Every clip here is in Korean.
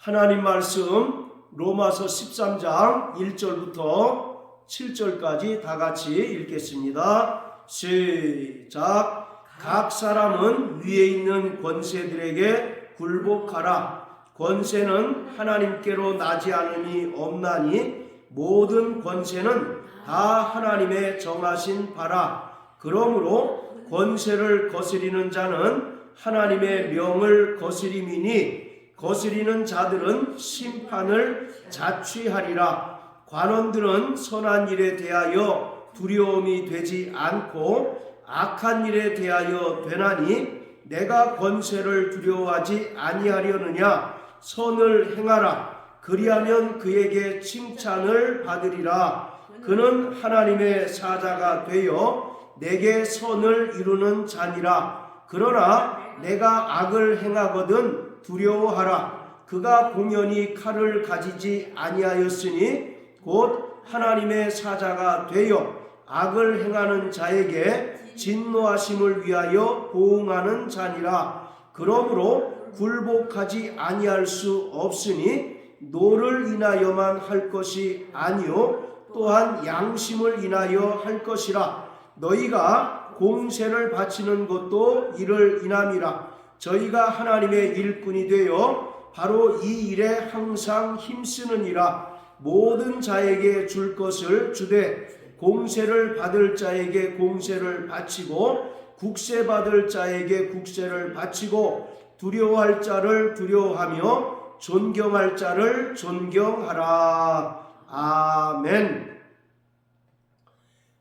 하나님 말씀 로마서 13장 1절부터 7절까지 다 같이 읽겠습니다. 시작. 각 사람은 위에 있는 권세들에게 굴복하라. 권세는 하나님께로 나지 않으니 없나니 모든 권세는 다 하나님의 정하신 바라. 그러므로 권세를 거스리는 자는 하나님의 명을 거스림이니 거스리는 자들은 심판을 자취하리라. 관원들은 선한 일에 대하여 두려움이 되지 않고 악한 일에 대하여 되나니 내가 권세를 두려워하지 아니하려느냐. 선을 행하라. 그리하면 그에게 칭찬을 받으리라. 그는 하나님의 사자가 되어 내게 선을 이루는 자니라. 그러나 내가 악을 행하거든 두려워하라. 그가 공연히 칼을 가지지 아니하였으니 곧 하나님의 사자가 되어 악을 행하는 자에게 진노하심을 위하여 보응하는 자니라. 그러므로 굴복하지 아니할 수 없으니 노를 인하여만 할 것이 아니요 또한 양심을 인하여 할 것이라. 너희가 공세를 바치는 것도 이를 인함이라. 저희가 하나님의 일꾼이 되어 바로 이 일에 항상 힘쓰느니라. 모든 자에게 줄 것을 주되 공세를 받을 자에게 공세를 바치고 국세 받을 자에게 국세를 바치고 두려워할 자를 두려워하며 존경할 자를 존경하라. 아멘.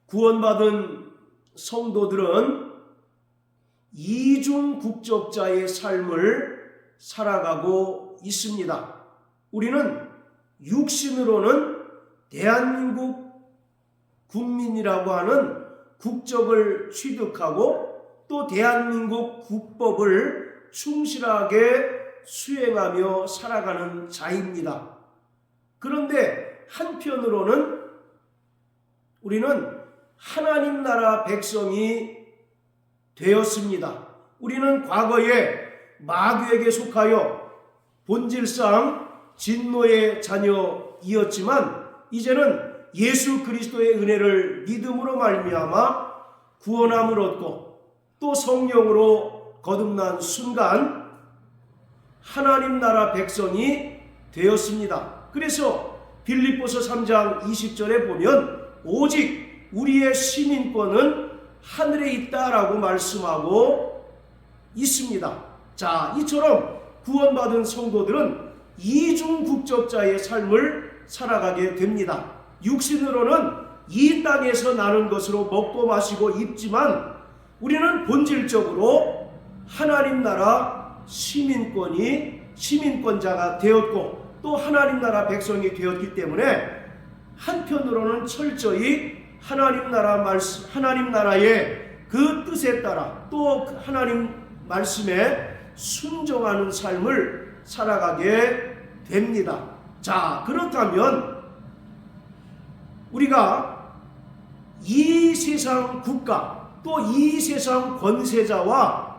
구원받은 성도들은 이중 국적자의 삶을 살아가고 있습니다. 우리는 육신으로는 대한민국 국민이라고 하는 국적을 취득하고 또 대한민국 국법을 충실하게 수행하며 살아가는 자입니다. 그런데 한편으로는 우리는 하나님 나라 백성이 되었습니다. 우리는 과거에 마귀에게 속하여 본질상 진노의 자녀이었지만 이제는 예수 그리스도의 은혜를 믿음으로 말미암아 구원함을 얻고 또 성령으로 거듭난 순간 하나님 나라 백성이 되었습니다. 그래서 빌립보서 3장 20절에 보면 오직 우리의 시민권은 하늘에 있다라고 말씀하고 있습니다. 자, 이처럼 구원받은 성도들은 이중 국적자의 삶을 살아가게 됩니다. 육신으로는 이 땅에서 나는 것으로 먹고 마시고 입지만 우리는 본질적으로 하나님 나라 시민권자가 되었고 또 하나님 나라 백성이 되었기 때문에 한편으로는 철저히 하나님 나라의 그 뜻에 따라 또 하나님 말씀에 순종하는 삶을 살아가게 됩니다. 자, 그렇다면 우리가 이 세상 국가 또 이 세상 권세자와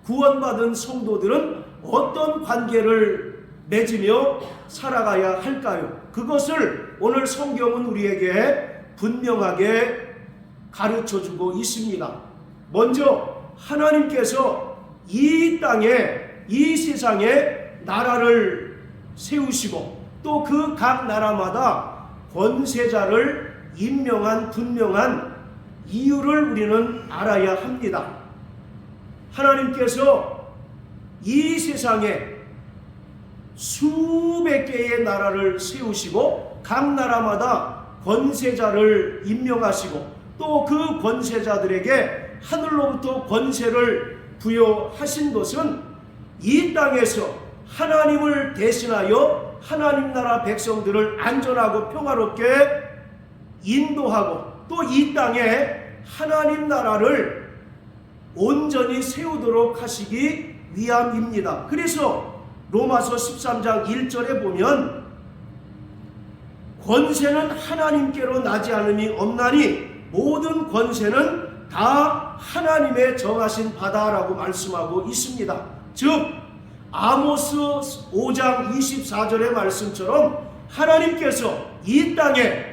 구원받은 성도들은 어떤 관계를 맺으며 살아가야 할까요? 그것을 오늘 성경은 우리에게 분명하게 가르쳐주고 있습니다. 먼저 하나님께서 이 땅에 이 세상에 나라를 세우시고 또 그 각 나라마다 권세자를 임명한 분명한 이유를 우리는 알아야 합니다. 하나님께서 이 세상에 수백 개의 나라를 세우시고 각 나라마다 권세자를 임명하시고 또 그 권세자들에게 하늘로부터 권세를 부여하신 것은 이 땅에서 하나님을 대신하여 하나님 나라 백성들을 안전하고 평화롭게 인도하고 또 이 땅에 하나님 나라를 온전히 세우도록 하시기 위함입니다. 그래서 로마서 13장 1절에 보면 권세는 하나님께로 나지 않으니 없나니 모든 권세는 다 하나님의 정하신 바다라고 말씀하고 있습니다. 즉 아모스 5장 24절의 말씀처럼 하나님께서 이 땅에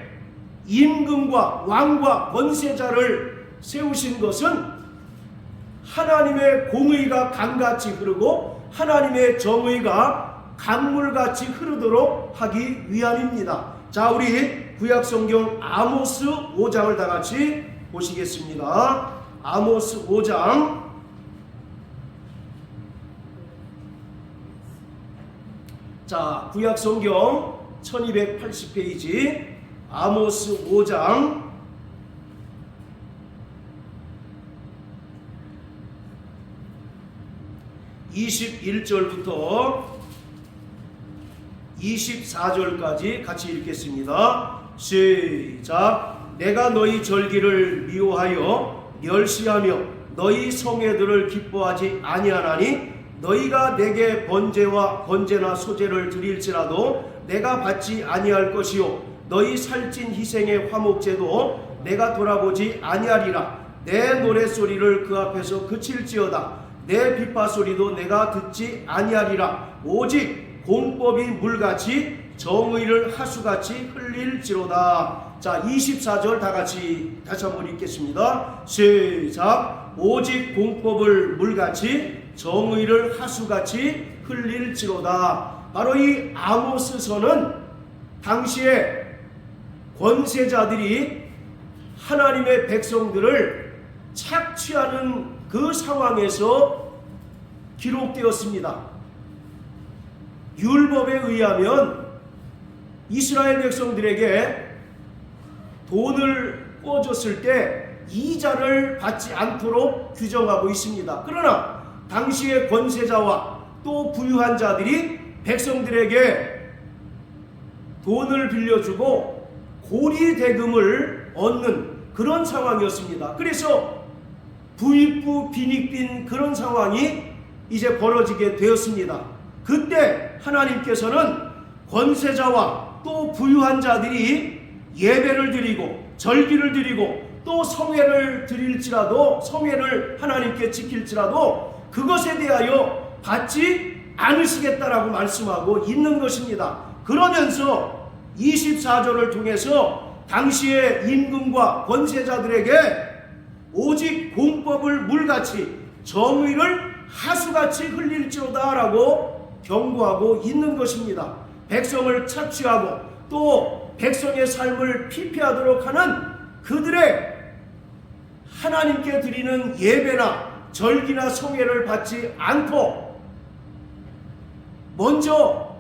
임금과 왕과 권세자를 세우신 것은 하나님의 공의가 강같이 흐르고 하나님의 정의가 강물같이 흐르도록 하기 위함입니다. 자, 우리 구약성경 아모스 5장을 다 같이 보시겠습니다. 아모스 5장 자, 구약성경 1280페이지 아모스 5장 21절부터 24절까지 같이 읽겠습니다. 시작. 내가 너희 절기를 미워하여 멸시하며 너희 성회들을 기뻐하지 아니하나니 너희가 내게 번제와 번제나 소제를 드릴지라도 내가 받지 아니할 것이요 너희 살찐 희생의 화목제도 내가 돌아보지 아니하리라. 내 노랫소리를 그 앞에서 그칠지어다. 내 비파소리도 내가 듣지 아니하리라. 오직 공법이 물같이 정의를 하수같이 흘릴지로다. 자, 24절 다 같이 다시 한번 읽겠습니다. 시작. 오직 공법을 물같이 정의를 하수같이 흘릴지로다. 바로 이 아모스서는 당시에 권세자들이 하나님의 백성들을 착취하는 그 상황에서 기록되었습니다. 율법에 의하면 이스라엘 백성들에게 돈을 꿔줬을 때 이자를 받지 않도록 규정하고 있습니다. 그러나 당시의 권세자와 또 부유한 자들이 백성들에게 돈을 빌려주고 고리대금을 얻는 그런 상황이었습니다. 그래서 부익부 빈익빈 그런 상황이 이제 벌어지게 되었습니다. 그때 하나님께서는 권세자와 또 부유한 자들이 예배를 드리고 절기를 드리고 또 성회를 드릴지라도 성회를 하나님께 지킬지라도 그것에 대하여 받지 않으시겠다라고 말씀하고 있는 것입니다. 그러면서 24절을 통해서 당시의 임금과 권세자들에게 오직 공법을 물같이 정의를 하수같이 흘릴지로다 라고 경고하고 있는 것입니다. 백성을 착취하고 또 백성의 삶을 피폐하도록 하는 그들의 하나님께 드리는 예배나 절기나 성회를 받지 않고 먼저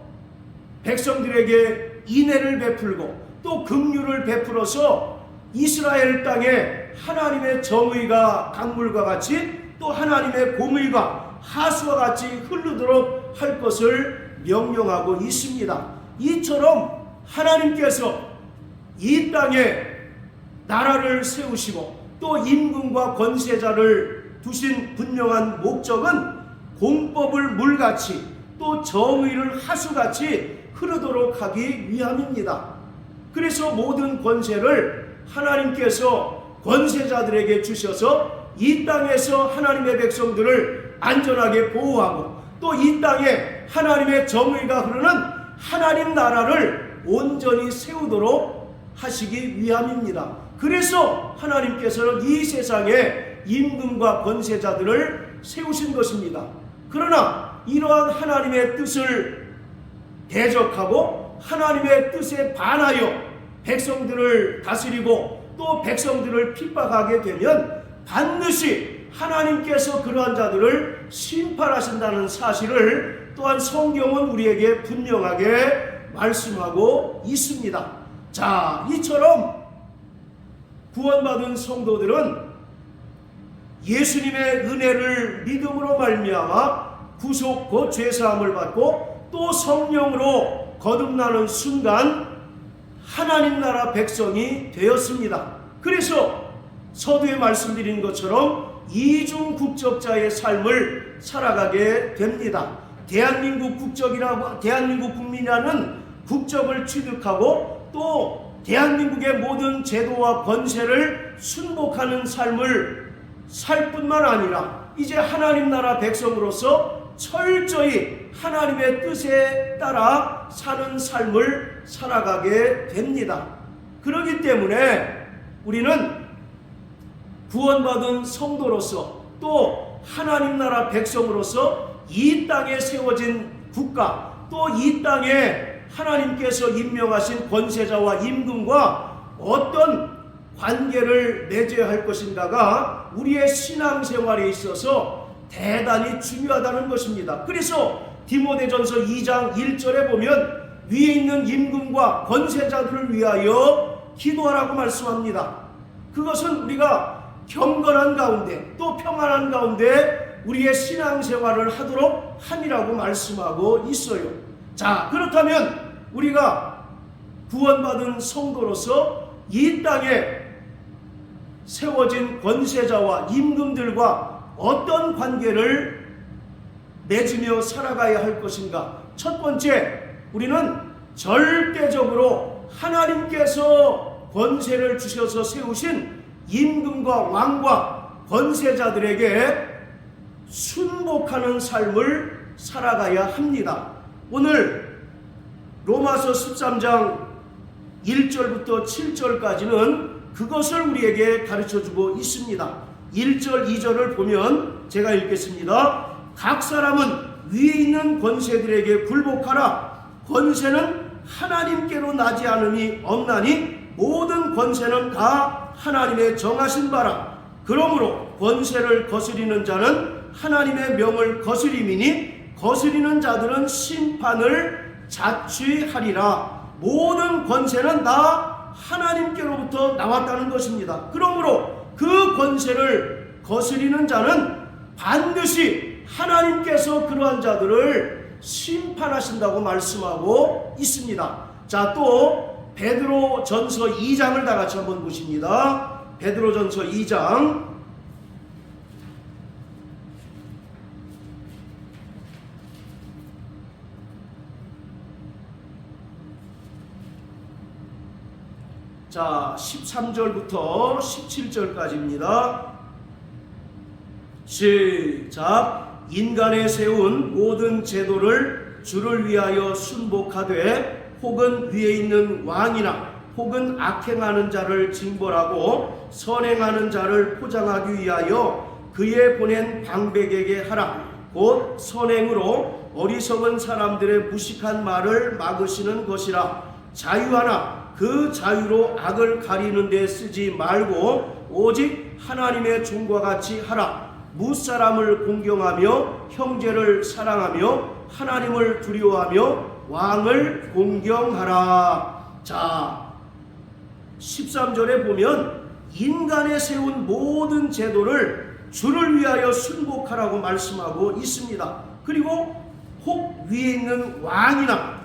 백성들에게 인애를 베풀고 또 긍휼을 베풀어서 이스라엘 땅에 하나님의 정의가 강물과 같이 또 하나님의 공의가 하수와 같이 흐르도록 할 것을 명령하고 있습니다. 이처럼 하나님께서 이 땅에 나라를 세우시고 또 임금과 권세자를 두신 분명한 목적은 공법을 물같이 또 정의를 하수같이 흐르도록 하기 위함입니다. 그래서 모든 권세를 하나님께서 권세자들에게 주셔서 이 땅에서 하나님의 백성들을 안전하게 보호하고 또 이 땅에 하나님의 정의가 흐르는 하나님 나라를 온전히 세우도록 하시기 위함입니다. 그래서 하나님께서는 이 세상에 임금과 권세자들을 세우신 것입니다. 그러나 이러한 하나님의 뜻을 대적하고 하나님의 뜻에 반하여 백성들을 다스리고 또 백성들을 핍박하게 되면 반드시 하나님께서 그러한 자들을 심판하신다는 사실을 또한 성경은 우리에게 분명하게 말씀하고 있습니다. 자, 이처럼 구원받은 성도들은 예수님의 은혜를 믿음으로 말미암아 구속 곧 죄사함을 받고 또 성령으로 거듭나는 순간 하나님 나라 백성이 되었습니다. 그래서 서두에 말씀드린 것처럼 이중 국적자의 삶을 살아가게 됩니다. 대한민국 국민이라는 국적을 취득하고 또 대한민국의 모든 제도와 권세를 순복하는 삶을 살 뿐만 아니라 이제 하나님 나라 백성으로서 철저히 하나님의 뜻에 따라 사는 삶을 살아가게 됩니다. 그렇기 때문에 우리는 구원받은 성도로서 또 하나님 나라 백성으로서 이 땅에 세워진 국가, 또 이 땅에 하나님께서 임명하신 권세자와 임금과 어떤 관계를 맺어야 할 것인가가 우리의 신앙생활에 있어서 대단히 중요하다는 것입니다. 그래서 디모데전서 2장 1절에 보면 위에 있는 임금과 권세자들을 위하여 기도하라고 말씀합니다. 그것은 우리가 경건한 가운데 또 평안한 가운데 우리의 신앙생활을 하도록 함이라고 말씀하고 있어요. 자, 그렇다면 우리가 구원받은 성도로서 이 땅에 세워진 권세자와 임금들과 어떤 관계를 맺으며 살아가야 할 것인가? 첫 번째, 우리는 절대적으로 하나님께서 권세를 주셔서 세우신 임금과 왕과 권세자들에게 순복하는 삶을 살아가야 합니다. 오늘 로마서 13장 1절부터 7절까지는 그것을 우리에게 가르쳐주고 있습니다. 1절, 2절을 보면 제가 읽겠습니다. 각 사람은 위에 있는 권세들에게 굴복하라. 권세는 하나님께로 나지 않음이 없나니 모든 권세는 다 하나님의 정하신 바라. 그러므로 권세를 거스리는 자는 하나님의 명을 거스림이니 거스리는 자들은 심판을 자취하리라. 모든 권세는 다 하나님께로부터 나왔다는 것입니다. 그러므로 그 권세를 거스리는 자는 반드시 하나님께서 그러한 자들을 심판하신다고 말씀하고 있습니다. 자, 또 베드로전서 2장을 다 같이 한번 보십니다. 베드로전서 2장 자, 13절부터 17절까지입니다. 시작. 인간에 세운 모든 제도를 주를 위하여 순복하되 혹은 위에 있는 왕이나 혹은 악행하는 자를 징벌하고 선행하는 자를 포장하기 위하여 그의 보낸 방백에게 하라. 곧 선행으로 어리석은 사람들의 무식한 말을 막으시는 것이라. 자유하나 그 자유로 악을 가리는 데 쓰지 말고 오직 하나님의 종과 같이 하라. 무사람을 공경하며 형제를 사랑하며 하나님을 두려워하며 왕을 공경하라. 자, 13절에 보면 인간에 세운 모든 제도를 주를 위하여 순복하라고 말씀하고 있습니다. 그리고 혹 위에 있는 왕이나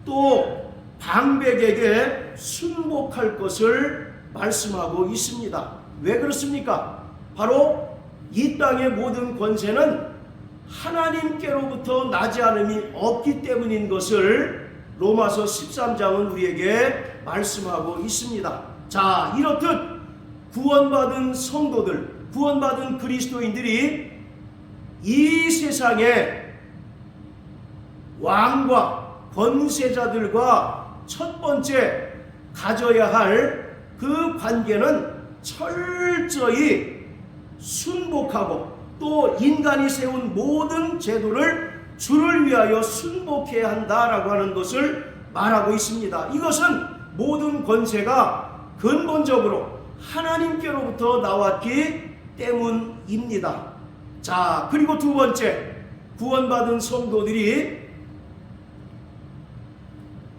또 방백에게 순복할 것을 말씀하고 있습니다. 왜 그렇습니까? 바로 이 땅의 모든 권세는 하나님께로부터 나지 않음이 없기 때문인 것을 로마서 13장은 우리에게 말씀하고 있습니다. 자, 이렇듯 구원받은 성도들, 구원받은 그리스도인들이 이 세상에 왕과 권세자들과 첫 번째 가져야 할 그 관계는 철저히 순복하고 또 인간이 세운 모든 제도를 주를 위하여 순복해야 한다라고 하는 것을 말하고 있습니다. 이것은 모든 권세가 근본적으로 하나님께로부터 나왔기 때문입니다. 자, 그리고 두 번째, 구원받은 성도들이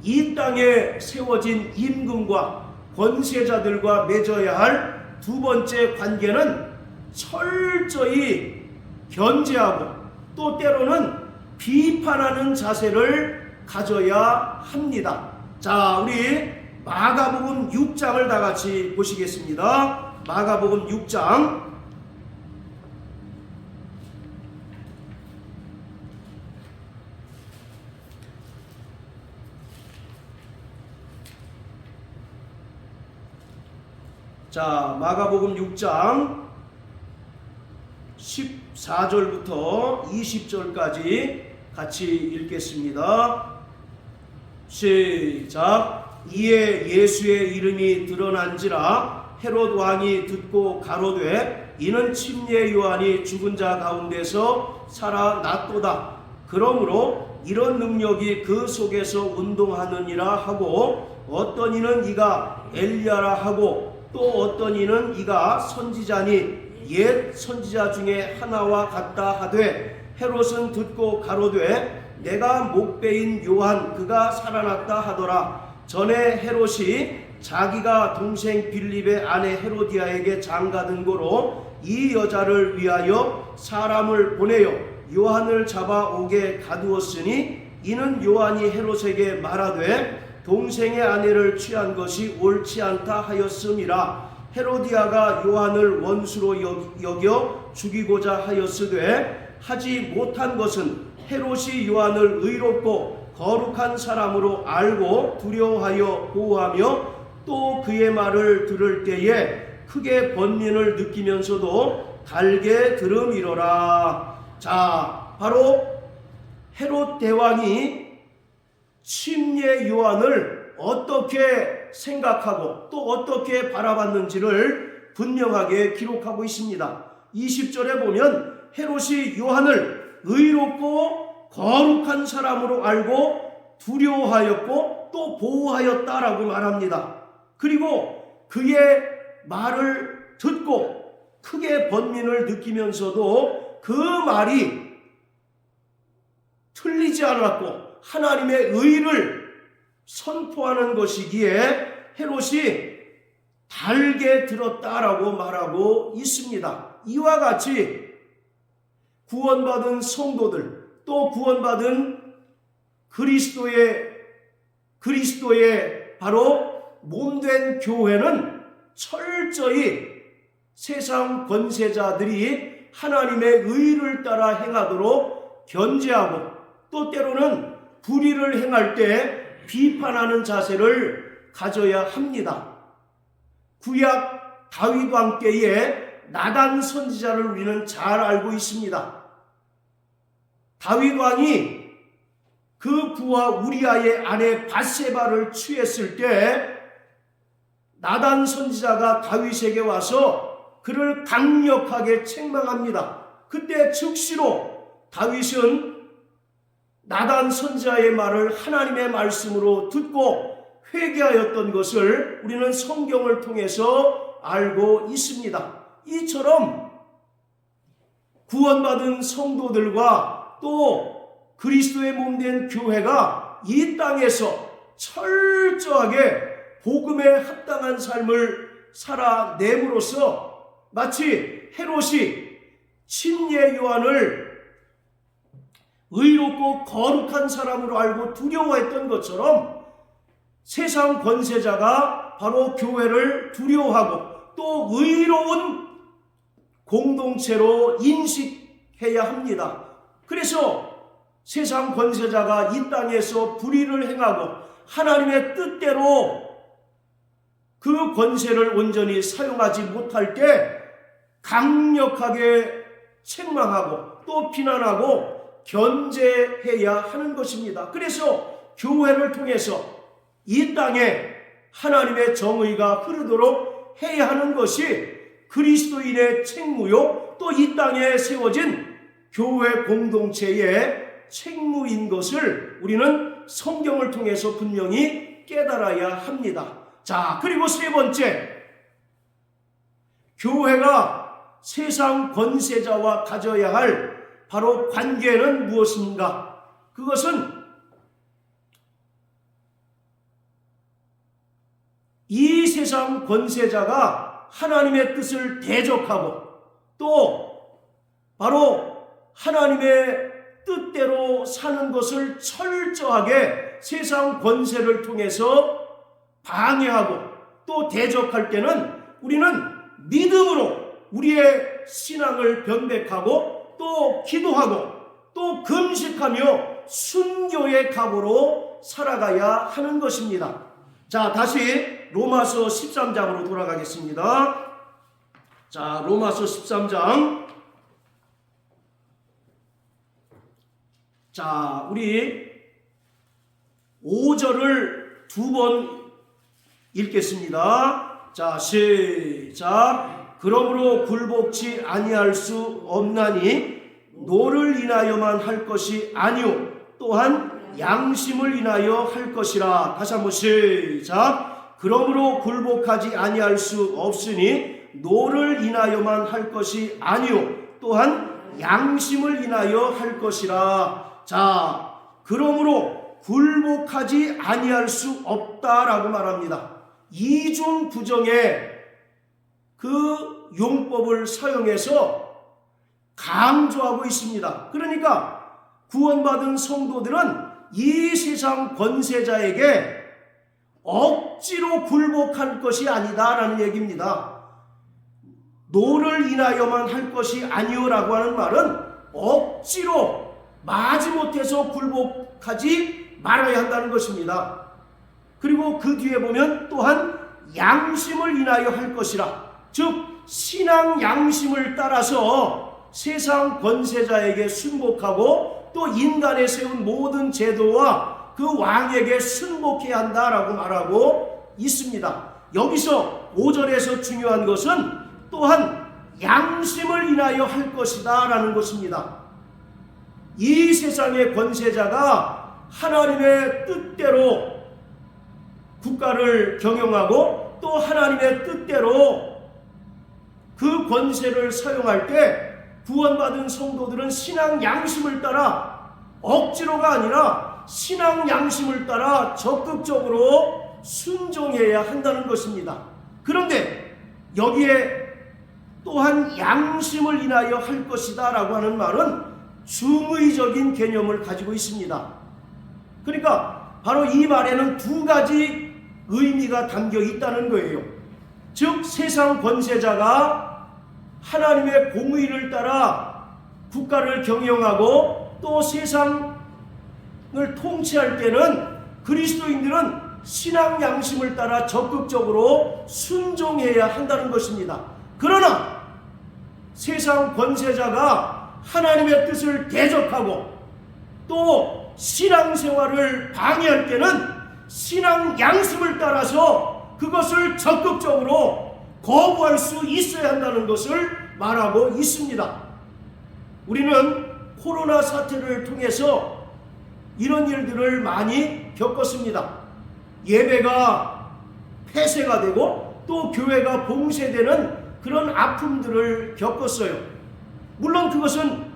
이 땅에 세워진 임금과 권세자들과 맺어야 할 두 번째 관계는 철저히 견제하고 또 때로는 비판하는 자세를 가져야 합니다. 자, 우리 마가복음 6장을 다 같이 보시겠습니다. 마가복음 6장 자, 마가복음 6장 14절부터 20절까지 같이 읽겠습니다. 시작. 이에 예수의 이름이 드러난지라 헤롯 왕이 듣고 가로되 이는 침례 요한이 죽은 자 가운데서 살아났도다. 그러므로 이런 능력이 그 속에서 운동하느니라 하고, 어떤 이는 이가 엘리야라 하고, 또 어떤 이는 이가 선지자니 옛 선지자 중에 하나와 같다 하되, 헤롯은 듣고 가로되 내가 목배인 요한 그가 살아났다 하더라. 전에 헤롯이 자기가 동생 빌립의 아내 헤로디아에게 장가든 고로 이 여자를 위하여 사람을 보내어 요한을 잡아오게 가두었으니, 이는 요한이 헤롯에게 말하되 동생의 아내를 취한 것이 옳지 않다 하였음이라. 헤로디아가 요한을 원수로 여겨 죽이고자 하였으되 하지 못한 것은 헤롯이 요한을 의롭고 거룩한 사람으로 알고 두려워하여 보호하며 또 그의 말을 들을 때에 크게 번민을 느끼면서도 달게 들음이로라. 자, 바로 헤롯 대왕이 침례 요한을 어떻게 생각하고 또 어떻게 바라봤는지를 분명하게 기록하고 있습니다. 20절에 보면 헤롯이 요한을 의롭고 거룩한 사람으로 알고 두려워하였고 또 보호하였다라고 말합니다. 그리고 그의 말을 듣고 크게 번민을 느끼면서도 그 말이 틀리지 않았고 하나님의 의를 선포하는 것이기에 헤롯이 달게 들었다라고 말하고 있습니다. 이와 같이 구원받은 성도들, 또 구원받은 그리스도의 바로 몸된 교회는 철저히 세상 권세자들이 하나님의 의를 따라 행하도록 견제하고, 또 때로는 불의를 행할 때 비판하는 자세를 가져야 합니다. 구약 다윗 왕 때의 나단 선지자를 우리는 잘 알고 있습니다. 다윗 왕이 그 부하 우리아의 아내 밧세바를 취했을 때 나단 선지자가 다윗에게 와서 그를 강력하게 책망합니다. 그때 즉시로 다윗은 나단 선지자의 말을 하나님의 말씀으로 듣고 회개하였던 것을 우리는 성경을 통해서 알고 있습니다. 이처럼 구원받은 성도들과 또 그리스도의 몸된 교회가 이 땅에서 철저하게 복음에 합당한 삶을 살아냄으로써 마치 헤롯이 침례 요한을 의롭고 거룩한 사람으로 알고 두려워했던 것처럼 세상 권세자가 바로 교회를 두려워하고 또 의로운 공동체로 인식해야 합니다. 그래서 세상 권세자가 이 땅에서 불의를 행하고 하나님의 뜻대로 그 권세를 온전히 사용하지 못할 때 강력하게 책망하고 또 비난하고 견제해야 하는 것입니다. 그래서 교회를 통해서 이 땅에 하나님의 정의가 흐르도록 해야 하는 것이 그리스도인의 책무요, 또 이 땅에 세워진 교회 공동체의 책무인 것을 우리는 성경을 통해서 분명히 깨달아야 합니다. 자, 그리고 세 번째, 교회가 세상 권세자와 가져야 할 바로 관계는 무엇인가? 그것은 이 세상 권세자가 하나님의 뜻을 대적하고 또 바로 하나님의 뜻대로 사는 것을 철저하게 세상 권세를 통해서 방해하고 또 대적할 때는 우리는 믿음으로 우리의 신앙을 변백하고 또 기도하고 또 금식하며 순교의 각오로 살아가야 하는 것입니다. 자, 다시 로마서 13장으로 돌아가겠습니다. 자, 로마서 13장 자, 우리 5절을 두 번 읽겠습니다. 자, 시작. 그러므로 굴복치 아니할 수 없나니 노를 인하여만 할 것이 아니오 또한 양심을 인하여 할 것이라. 다시 한번 시작. 그러므로 굴복하지 아니할 수 없으니 노를 인하여만 할 것이 아니오 또한 양심을 인하여 할 것이라. 자, 그러므로 굴복하지 아니할 수 없다라고 말합니다. 이중 부정의 그 용법을 사용해서 강조하고 있습니다. 그러니까 구원받은 성도들은 이 세상 권세자에게 억지로 굴복할 것이 아니다라는 얘기입니다. 노를 인하여만 할 것이 아니오라고 하는 말은 억지로 마지못해서 굴복하지 말아야 한다는 것입니다. 그리고 그 뒤에 보면 또한 양심을 인하여 할 것이라. 즉 신앙 양심을 따라서 세상 권세자에게 순복하고 또 인간에 세운 모든 제도와 그 왕에게 순복해야 한다라고 말하고 있습니다. 여기서 5절에서 중요한 것은 또한 양심을 인하여 할 것이다 라는 것입니다. 이 세상의 권세자가 하나님의 뜻대로 국가를 경영하고 또 하나님의 뜻대로 그 권세를 사용할 때 구원받은 성도들은 신앙 양심을 따라 억지로가 아니라 신앙 양심을 따라 적극적으로 순종해야 한다는 것입니다. 그런데 여기에 또한 양심을 인하여 할 것이다 라고 하는 말은 중의적인 개념을 가지고 있습니다. 그러니까 바로 이 말에는 두 가지 의미가 담겨 있다는 거예요. 즉 세상 권세자가 하나님의 공의를 따라 국가를 경영하고 또 세상을 통치할 때는 그리스도인들은 신앙 양심을 따라 적극적으로 순종해야 한다는 것입니다. 그러나 세상 권세자가 하나님의 뜻을 대적하고 또 신앙생활을 방해할 때는 신앙 양심을 따라서 그것을 적극적으로 거부할 수 있어야 한다는 것을 말하고 있습니다. 우리는 코로나 사태를 통해서 이런 일들을 많이 겪었습니다. 예배가 폐쇄가 되고 또 교회가 봉쇄되는 그런 아픔들을 겪었어요. 물론 그것은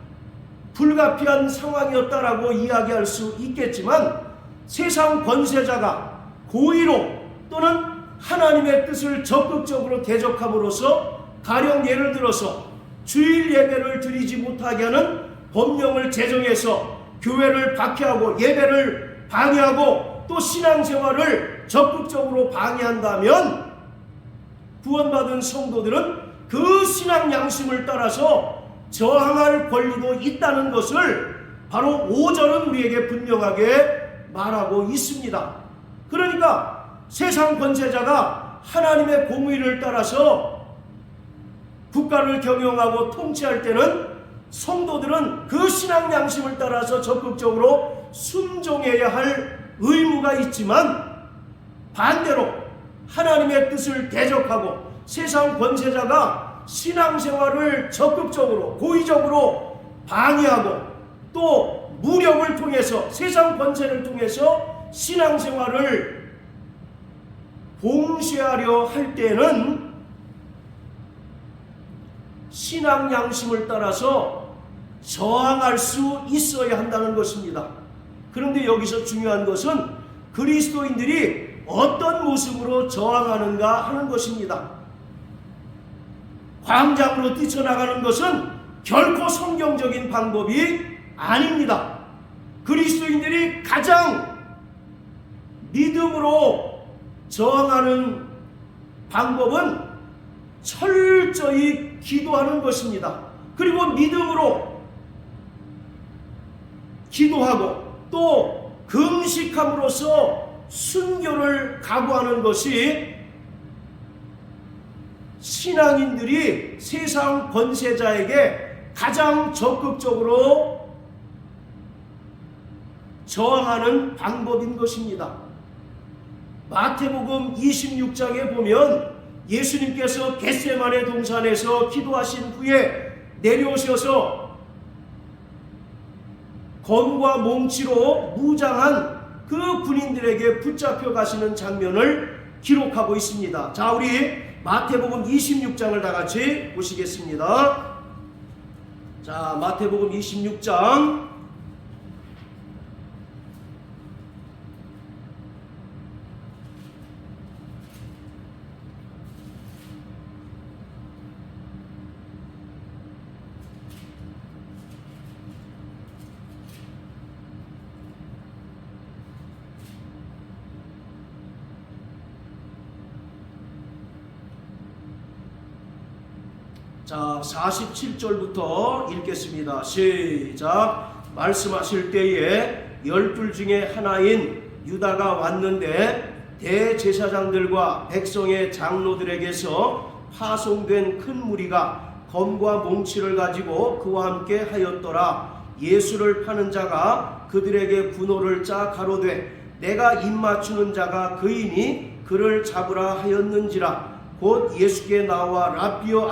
불가피한 상황이었다라고 이야기할 수 있겠지만 세상 권세자가 고의로 또는 하나님의 뜻을 적극적으로 대적함으로써 가령 예를 들어서 주일 예배를 드리지 못하게 하는 법령을 제정해서 교회를 박해하고 예배를 방해하고 또 신앙생활을 적극적으로 방해한다면 구원받은 성도들은 그 신앙 양심을 따라서 저항할 권리도 있다는 것을 바로 5절은 우리에게 분명하게 말하고 있습니다. 그러니까 세상 권세자가 하나님의 공의를 따라서 국가를 경영하고 통치할 때는 성도들은 그 신앙 양심을 따라서 적극적으로 순종해야 할 의무가 있지만 반대로 하나님의 뜻을 대적하고 세상 권세자가 신앙생활을 적극적으로 고의적으로 방해하고 또 무력을 통해서 세상 권세를 통해서 신앙생활을 봉쇄하려 할 때는 신앙 양심을 따라서 저항할 수 있어야 한다는 것입니다. 그런데 여기서 중요한 것은 그리스도인들이 어떤 모습으로 저항하는가 하는 것입니다. 광장으로 뛰쳐나가는 것은 결코 성경적인 방법이 아닙니다. 그리스도인들이 가장 믿음으로 저항하는 방법은 철저히 기도하는 것입니다. 그리고 믿음으로 기도하고 또 금식함으로써 순교를 각오하는 것이 신앙인들이 세상 권세자에게 가장 적극적으로 저항하는 방법인 것입니다. 마태복음 26장에 보면 예수님께서 겟세마네 동산에서 기도하신 후에 내려오셔서 검과 몽치로 무장한 그 군인들에게 붙잡혀 가시는 장면을 기록하고 있습니다. 자, 우리 마태복음 26장을 다 같이 보시겠습니다. 자, 마태복음 26장 자, 47절부터 읽겠습니다. 시작. 말씀하실 때에 12 중에 하나인 유다가 왔는데 대제사장들과 백성의 장로들에게서 파송된 큰 무리가 검과 몽치를 가지고 그와 함께 하였더라. 예수를 파는 자가 그들에게 분호를 짜 가로되 내가 입맞추는 자가 그이니 그를 잡으라 하였는지라. 곧 예수께 나와 라비여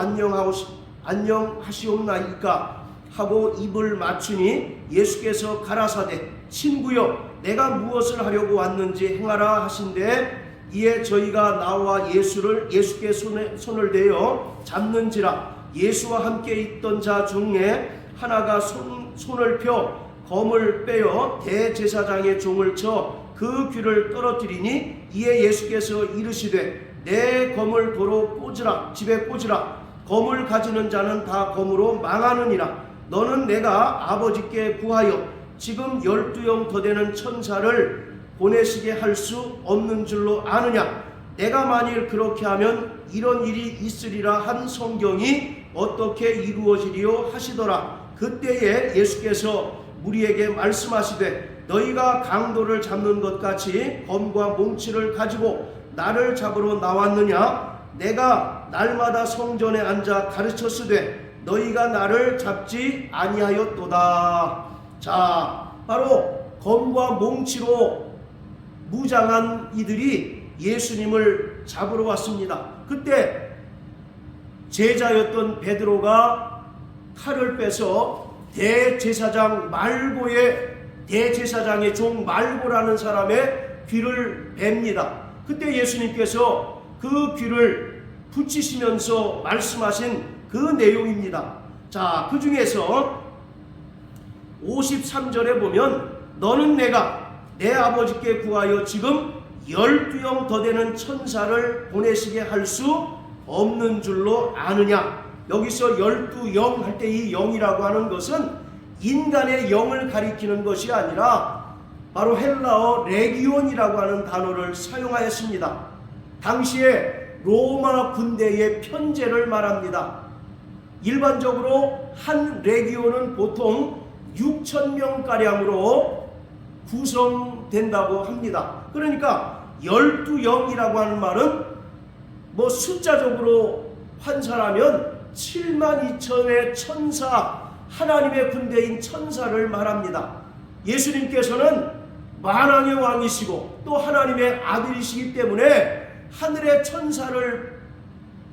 안녕하시옵나이까 하고 입을 맞추니 예수께서 가라사대 친구여 내가 무엇을 하려고 왔는지 행하라 하신대. 이에 저희가 나와 예수께 손을 대어 잡는지라. 예수와 함께 있던 자 중에 하나가 손을 펴 검을 빼어 대제사장의 종을 쳐 그 귀를 떨어뜨리니 이에 예수께서 이르시되 내 검을 도로 꽂으라. 집에 꽂으라. 검을 가지는 자는 다 검으로 망하느니라. 너는 내가 아버지께 구하여 지금 12영 더 되는 천사를 보내시게 할 수 없는 줄로 아느냐. 내가 만일 그렇게 하면 이런 일이 있으리라 한 성경이 어떻게 이루어지리요 하시더라. 그때에 예수께서 무리에게 말씀하시되 너희가 강도를 잡는 것 같이 검과 몽치를 가지고 나를 잡으러 나왔느냐. 내가 날마다 성전에 앉아 가르쳤으되 너희가 나를 잡지 아니하였도다. 자, 바로 검과 몽치로 무장한 이들이 예수님을 잡으러 왔습니다. 그때 제자였던 베드로가 칼을 빼서 대제사장의 종 말고라는 사람의 귀를 뱁니다. 그때 예수님께서 그 귀를 붙이시면서 말씀하신 그 내용입니다. 자, 그 중에서 53절에 보면 너는 내가 내 아버지께 구하여 지금 12영 더 되는 천사를 보내시게 할 수 없는 줄로 아느냐. 여기서 12영 할 때 이 영이라고 하는 것은 인간의 영을 가리키는 것이 아니라 바로 헬라어 레기온이라고 하는 단어를 사용하였습니다. 당시에 로마 군대의 편제를 말합니다. 일반적으로 한 레기온은 보통 6,000명가량으로 구성된다고 합니다. 그러니까 12영이라고 하는 말은 숫자적으로 환산하면 72,000의 천사, 하나님의 군대인 천사를 말합니다. 예수님께서는 만왕의 왕이시고 또 하나님의 아들이시기 때문에 하늘의 천사를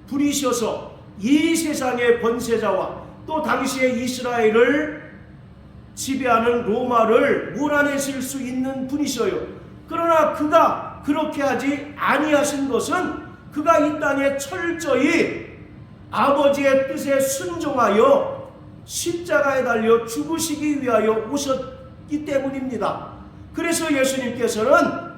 부리셔서 이 세상의 권세자와 또 당시의 이스라엘을 지배하는 로마를 몰아내실 수 있는 분이셔요. 그러나 그가 그렇게 하지 아니하신 것은 그가 이 땅에 철저히 아버지의 뜻에 순종하여 십자가에 달려 죽으시기 위하여 오셨기 때문입니다. 그래서 예수님께서는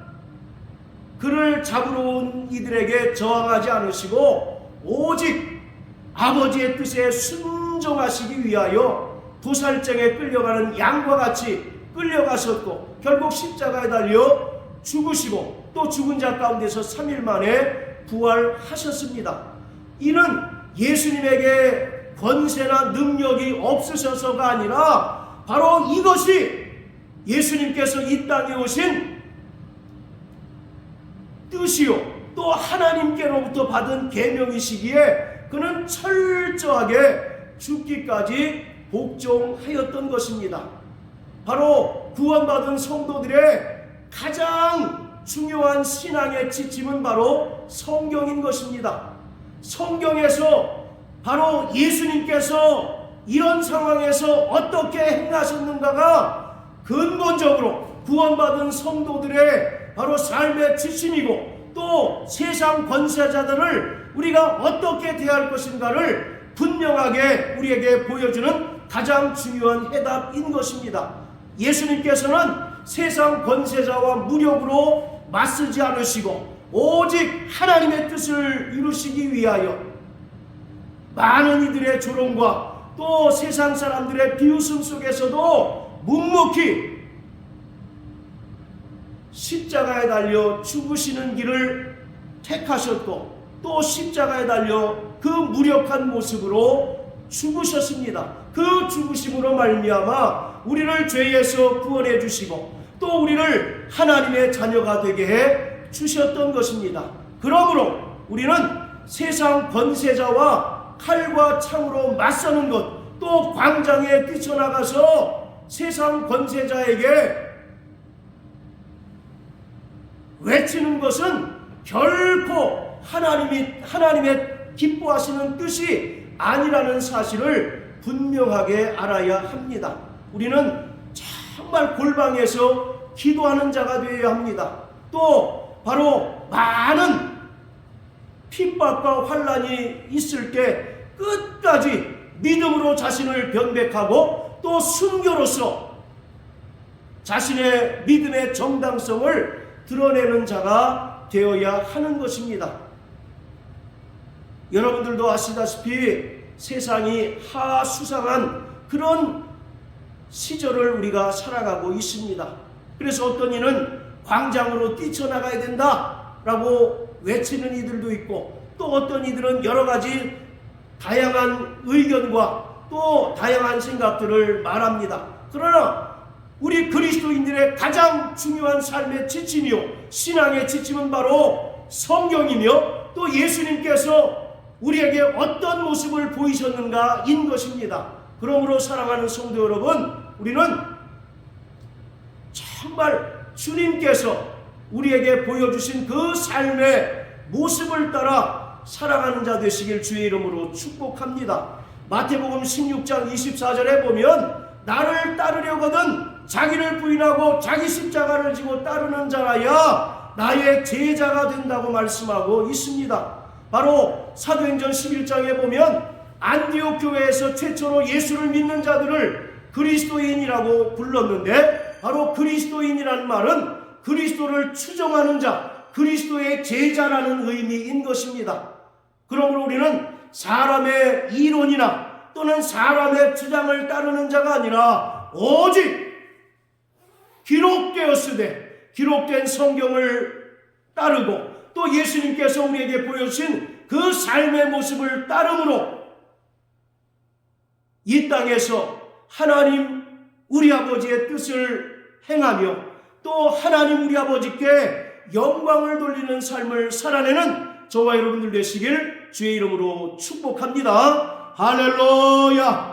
그를 잡으러 온 이들에게 저항하지 않으시고 오직 아버지의 뜻에 순종하시기 위하여 도살장에 끌려가는 양과 같이 끌려가셨고 결국 십자가에 달려 죽으시고 또 죽은 자 가운데서 3일 만에 부활하셨습니다. 이는 예수님에게 권세나 능력이 없으셔서가 아니라 바로 이것이 예수님께서 이 땅에 오신 뜻이요 또 하나님께로부터 받은 계명이시기에 그는 철저하게 죽기까지 복종하였던 것입니다. 바로 구원받은 성도들의 가장 중요한 신앙의 지침은 바로 성경인 것입니다. 성경에서 바로 예수님께서 이런 상황에서 어떻게 행하셨는가가 근본적으로 구원받은 성도들의 바로 삶의 지침이고, 또 세상 권세자들을 우리가 어떻게 대할 것인가를 분명하게 우리에게 보여주는 가장 중요한 해답인 것입니다. 예수님께서는 세상 권세자와 무력으로 맞서지 않으시고 오직 하나님의 뜻을 이루시기 위하여 많은 이들의 조롱과 또 세상 사람들의 비웃음 속에서도 묵묵히 십자가에 달려 죽으시는 길을 택하셨고, 또 십자가에 달려 그 무력한 모습으로 죽으셨습니다. 그 죽으심으로 말미암아 우리를 죄에서 구원해 주시고 또 우리를 하나님의 자녀가 되게 해 주셨던 것입니다. 그러므로 우리는 세상 권세자와 칼과 창으로 맞서는 것, 또 광장에 뛰쳐나가서 세상 권세자에게 외치는 것은 결코 하나님의 기뻐하시는 뜻이 아니라는 사실을 분명하게 알아야 합니다. 우리는 정말 골방에서 기도하는 자가 되어야 합니다. 또 바로 많은 핍박과 환난이 있을 때 끝까지 믿음으로 자신을 변백하고 또 순교로서 자신의 믿음의 정당성을 드러내는 자가 되어야 하는 것입니다. 여러분들도 아시다시피 세상이 하수상한 그런 시절을 우리가 살아가고 있습니다. 그래서 어떤 이는 광장으로 뛰쳐나가야 된다라고 외치는 이들도 있고, 또 어떤 이들은 여러 가지 다양한 의견과 또 다양한 생각들을 말합니다. 그러나 우리 그리스도인들의 가장 중요한 삶의 지침이요 신앙의 지침은 바로 성경이며, 또 예수님께서 우리에게 어떤 모습을 보이셨는가인 것입니다. 그러므로 사랑하는 성도 여러분, 우리는 정말 주님께서 우리에게 보여주신 그 삶의 모습을 따라 살아가는 자 되시길 주의 이름으로 축복합니다. 마태복음 16장 24절에 보면 나를 따르려거든 자기를 부인하고 자기 십자가를 지고 따르는 자라야 나의 제자가 된다고 말씀하고 있습니다. 바로 사도행전 11장에 보면 안디옥 교회에서 최초로 예수를 믿는 자들을 그리스도인이라고 불렀는데, 바로 그리스도인이라는 말은 그리스도를 추종하는 자, 그리스도의 제자라는 의미인 것입니다. 그러므로 우리는 사람의 이론이나 또는 사람의 주장을 따르는 자가 아니라 오직 기록되었으되 기록된 성경을 따르고 또 예수님께서 우리에게 보여주신 그 삶의 모습을 따름으로 이 땅에서 하나님 우리 아버지의 뜻을 행하며 또 하나님 우리 아버지께 영광을 돌리는 삶을 살아내는 저와 여러분들 되시길 주의 이름으로 축복합니다. 할렐루야.